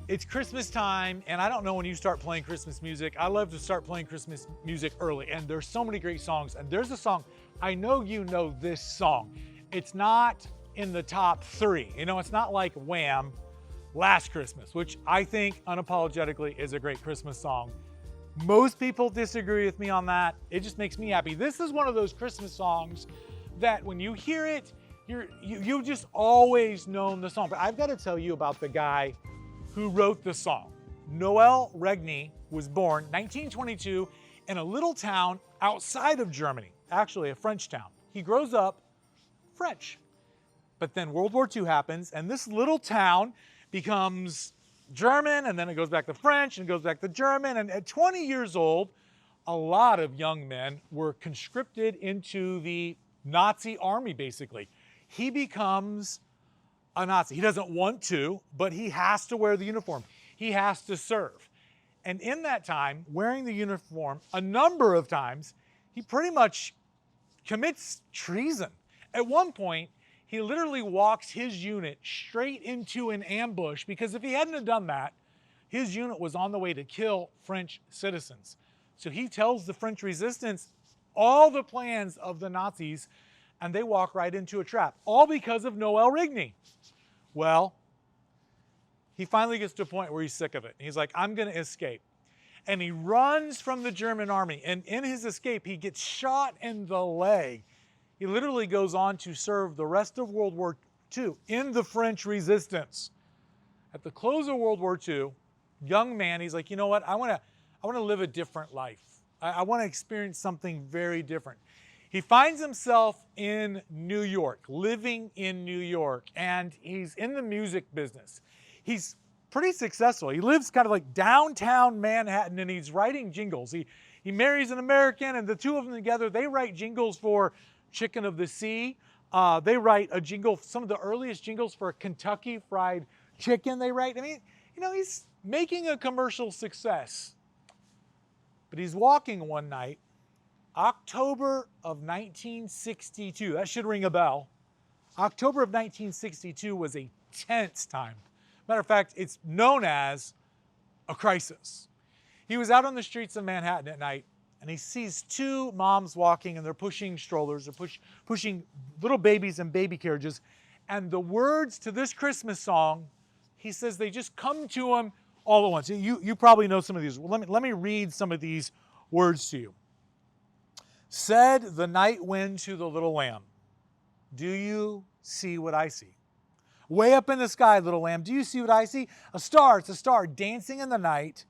It's Christmas time, and I don't know when you start playing Christmas music. I love to start playing Christmas music early, and there's so many great songs. And there's a song, I know you know this song. It's not in the top three. You know, it's not like Wham! Last Christmas, which I think unapologetically is a great Christmas song. Most people disagree with me on that. It just makes me happy. This is one of those Christmas songs that when you hear it, you've just always known the song. But I've got to tell you about the guy who wrote the song. Noel Regney was born 1922 in a little town outside of Germany, actually a French town. He grows up French. But then World War II happens, and this little town becomes German, and then it goes back to French, and goes back to German. And at 20 years old, a lot of young men were conscripted into the Nazi army, basically. He becomes a Nazi. He doesn't want to, but he has to wear the uniform. He has to serve. And in that time, wearing the uniform a number of times, he pretty much commits treason. At one point, he literally walks his unit straight into an ambush because if he hadn't have done that, his unit was on the way to kill French citizens. So he tells the French resistance all the plans of the Nazis, and they walk right into a trap, all because of Noel Regney. Well, he finally gets to a point where he's sick of it. He's like, I'm going to escape. And he runs from the German army. And in his escape, he gets shot in the leg. He literally goes on to serve the rest of World War II in the French resistance. At the close of World War II, young man, he's like, you know what? I want to live a different life. I want to experience something very different. He finds himself in New York, living in New York, and he's in the music business. He's pretty successful. He lives kind of like downtown Manhattan, and he's writing jingles. He marries an American, and the two of them together, they write jingles for Chicken of the Sea. They write a jingle, some of the earliest jingles for Kentucky Fried Chicken they write. I mean, you know, he's making a commercial success. But he's walking one night, October of 1962. That should ring a bell. October of 1962 was a tense time. Matter of fact, it's known as a crisis. He was out on the streets of Manhattan at night, and he sees two moms walking, and they're pushing strollers. They're pushing little babies in baby carriages. And the words to this Christmas song, he says they just come to him all at once. You probably know some of these. Well, let me read some of these words to you. Said the night wind to the little lamb, do you see what I see? Way up in the sky, little lamb, do you see what I see? A star, it's a star dancing in the night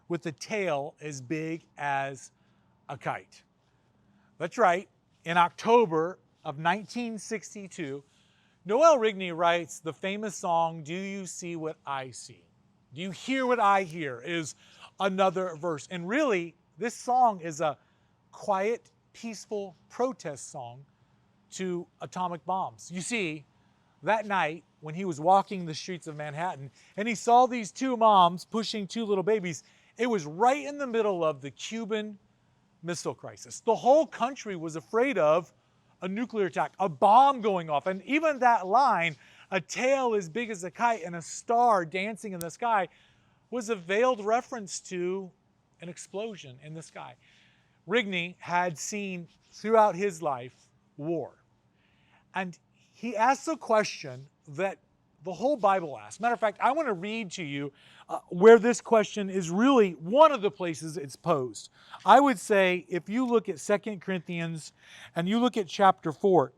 with a tail as big as a kite. That's right. In October of 1962, Noel Regney writes the famous song, Do You See What I See? Do you hear what I hear? Is another verse. And really, this song is a quiet, peaceful protest song to atomic bombs. You see, that night when he was walking the streets of Manhattan and he saw these two moms pushing two little babies, it was right in the middle of the Cuban Missile Crisis. The whole country was afraid of a nuclear attack, a bomb going off. And even that line, a tail as big as a kite and a star dancing in the sky, was a veiled reference to an explosion in the sky. Regney had seen throughout his life war. And he asks a question that the whole Bible asks. Matter of fact, I want to read to you where this question is really one of the places it's posed. I would say if you look at 2 Corinthians and you look at chapter 4,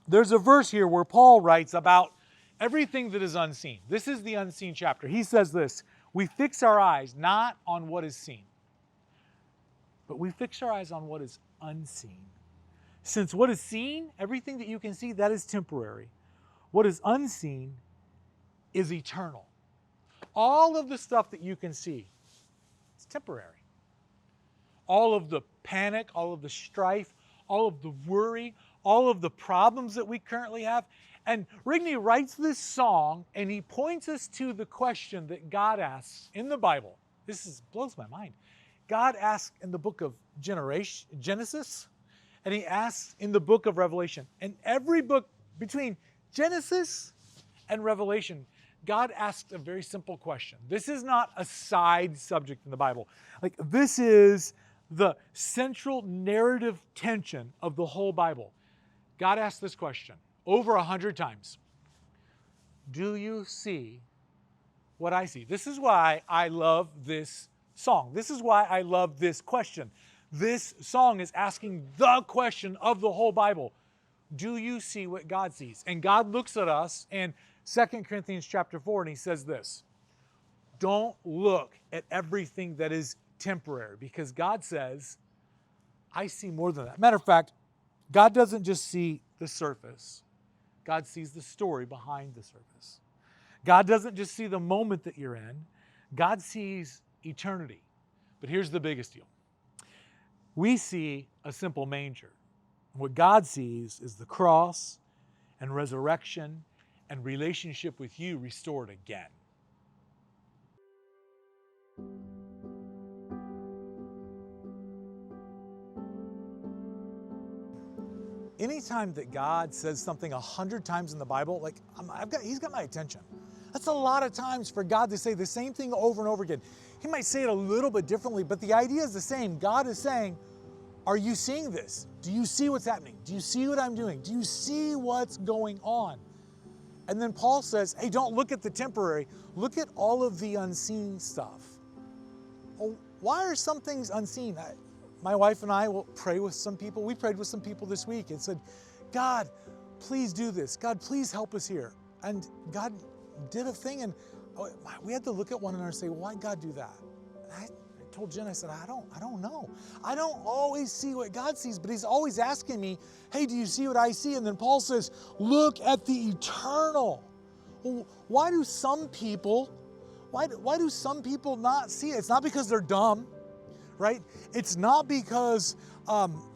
there's a verse here where Paul writes about everything that is unseen. This is the unseen chapter. He says this, we fix our eyes not on what is seen, but we fix our eyes on what is unseen. Since what is seen, everything that you can see, that is temporary. What is unseen is eternal. All of the stuff that you can see, it's temporary. All of the panic, all of the strife, all of the worry, all of the problems that we currently have. And Regney writes this song and he points us to the question that God asks in the Bible. This blows my mind. God asks in the book of Genesis, and he asks in the book of Revelation. And every book between Genesis and Revelation, God asked a very simple question. This is not a side subject in the Bible. Like, this is the central narrative tension of the whole Bible. God asked this question over 100 times. Do you see what I see? This is why I love this song. This is why I love this question. This song is asking the question of the whole Bible. Do you see what God sees? And God looks at us in 2 Corinthians chapter 4, and he says this: don't look at everything that is temporary, because God says, I see more than that. Matter of fact, God doesn't just see the surface. God sees the story behind the surface. God doesn't just see the moment that you're in. God sees eternity. But here's the biggest deal. We see a simple manger. What God sees is the cross and resurrection and relationship with you restored again. Anytime that God says something 100 times in the Bible, like he's got my attention. That's a lot of times for God to say the same thing over and over again. He might say it a little bit differently, but the idea is the same. God is saying, are you seeing this? Do you see what's happening? Do you see what I'm doing? Do you see what's going on? And then Paul says, hey, don't look at the temporary. Look at all of the unseen stuff. Well, why are some things unseen? My wife and I will pray with some people. We prayed with some people this week and said, God, please do this. God, please help us here. And God did a thing, and we had to look at one another and say, why did God do that? And I told Jen, I said, I don't know. I don't always see what God sees, but he's always asking me, hey, do you see what I see? And then Paul says, look at the eternal. Well, why do some people not see it? It's not because they're dumb, right? It's not because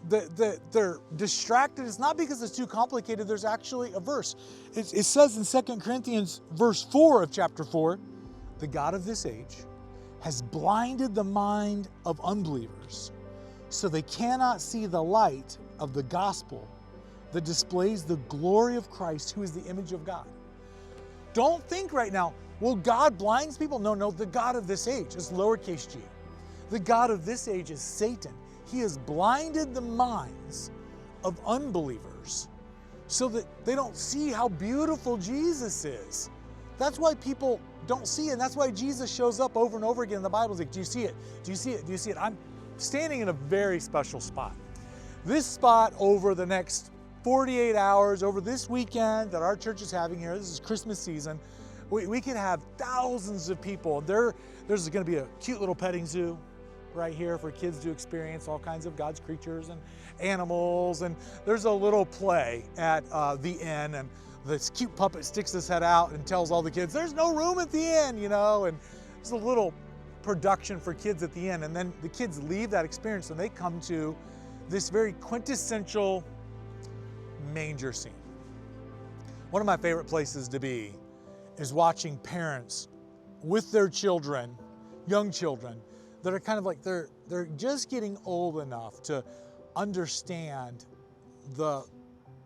they're distracted. It's not because it's too complicated. There's actually a verse. It says in 2 Corinthians verse 4 of chapter 4, the God of this age has blinded the mind of unbelievers so they cannot see the light of the gospel that displays the glory of Christ, who is the image of God. Don't think right now, well, God blinds people. No, the God of this age is lowercase g. The God of this age is Satan. He has blinded the minds of unbelievers so that they don't see how beautiful Jesus is. That's why people don't see it. And that's why Jesus shows up over and over again in the Bible. He's like, do you see it? Do you see it? Do you see it? I'm standing in a very special spot. This spot over the next 48 hours, over this weekend that our church is having here, this is Christmas season, we could have thousands of people. There's going to be a cute little petting zoo right here for kids to experience all kinds of God's creatures and animals. And there's a little play at the inn, and this cute puppet sticks his head out and tells all the kids, there's no room at the inn, you know, and there's a little production for kids at the inn. And then the kids leave that experience and they come to this very quintessential manger scene. One of my favorite places to be is watching parents with their children, young children, that are kind of like, they're just getting old enough to understand the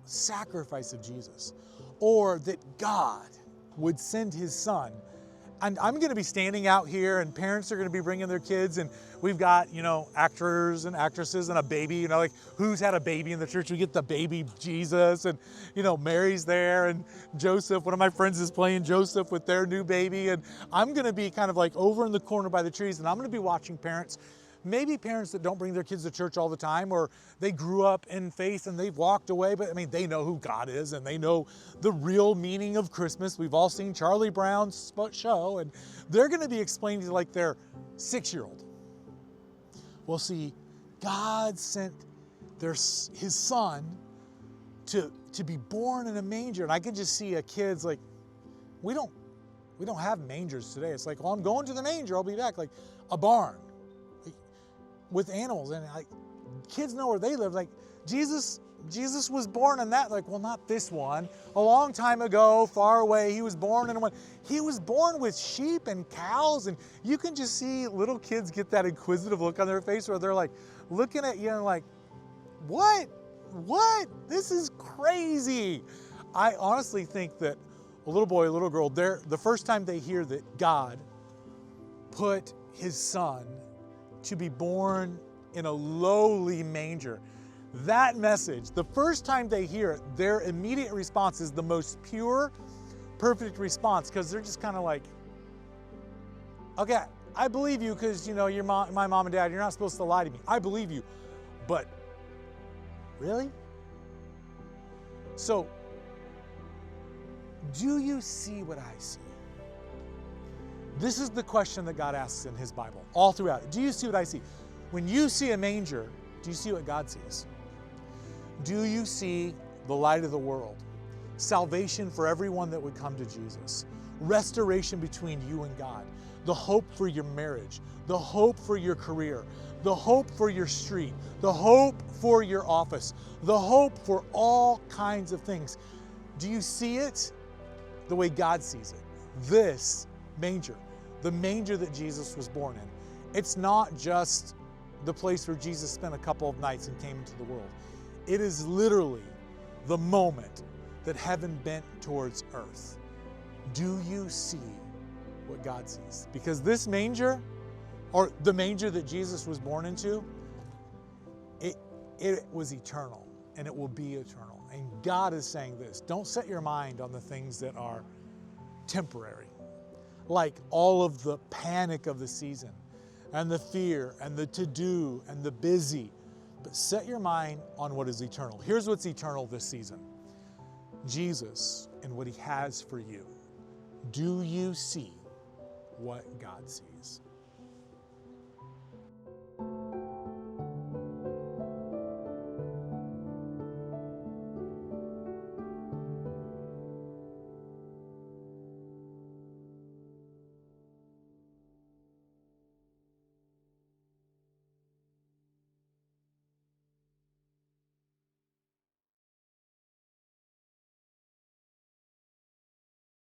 sacrifice of Jesus, or that God would send his son. And I'm going to be standing out here, and parents are going to be bringing their kids, and we've got, actors and actresses and a baby, like who's had a baby in the church? We get the baby Jesus, and, Mary's there, and Joseph, one of my friends is playing Joseph with their new baby. And I'm going to be kind of like over in the corner by the trees, and I'm going to be watching parents, maybe parents that don't bring their kids to church all the time, or they grew up in faith and they've walked away, but they know who God is and they know the real meaning of Christmas. We've all seen Charlie Brown's show, and they're going to be explaining to like their 6-year-old. Well, see, God sent his son to be born in a manger. And I can just see a kid's like, we don't have mangers today. It's like, well, I'm going to the manger, I'll be back. Like a barn with animals, and like kids know where they live. Like Jesus was born in that, like, well, not this one. A long time ago, far away, he was born in one. He was born with sheep and cows, and you can just see little kids get that inquisitive look on their face where they're like looking at you and like, what? This is crazy. I honestly think that a little boy, a little girl, the first time they hear that God put his son to be born in a lowly manger, that message, the first time they hear it, their immediate response is the most pure, perfect response, because they're just kind of like, okay, I believe you because, you're my mom and dad, you're not supposed to lie to me. I believe you. But really? So, do you see what I see? This is the question that God asks in his Bible, all throughout it. Do you see what I see? When you see a manger, do you see what God sees? Do you see the light of the world? Salvation for everyone that would come to Jesus. Restoration between you and God. The hope for your marriage. The hope for your career. The hope for your street. The hope for your office. The hope for all kinds of things. Do you see it the way God sees it? This manger, the manger that Jesus was born in, it's not just the place where Jesus spent a couple of nights and came into the world. It is literally the moment that heaven bent towards earth. Do you see what God sees? Because this manger, or the manger that Jesus was born into, it was eternal, and it will be eternal. And God is saying this: don't set your mind on the things that are temporary, like all of the panic of the season, and the fear, and the to-do, and the busy. But set your mind on what is eternal. Here's what's eternal this season: Jesus and what he has for you. Do you see what God sees?